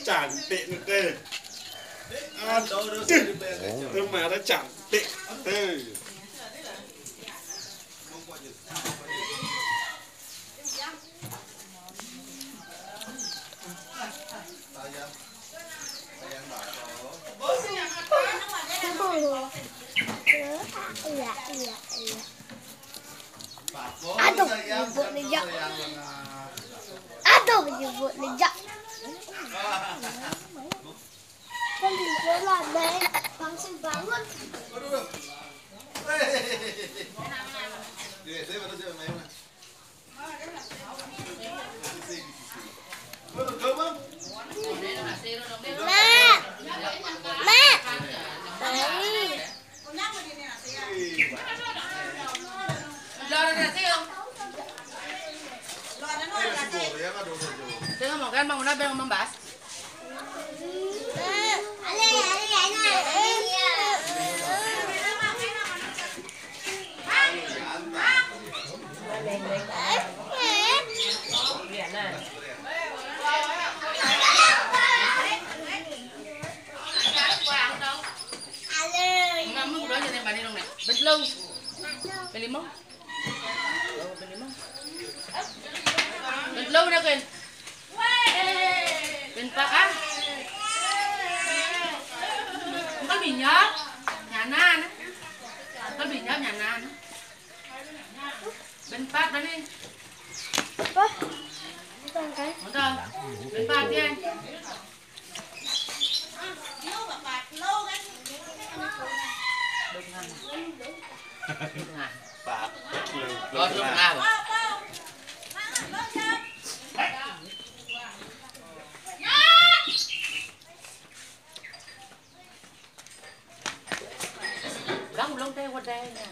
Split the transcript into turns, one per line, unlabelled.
chẳng tiện cơ nhưng mà nó chẳng tiện
con thì sẽ làm đây bằng sinh vắng luôn.
Tengok makan bang, mana bang membas? Kamu udah jadi mana dong nih? Belum. Beli mau? Beli mau? Belum udah kan? Bentak ah? Con bị nhớt, nhà nan, con bị nhớt nhà nan. Bên phát đó đi. Muốn không? Bên phát đi anh. Đúng ngàn. Đúng ngàn.
bạc
Có đúng ngàn. Gắn một lông tê qua đây nè.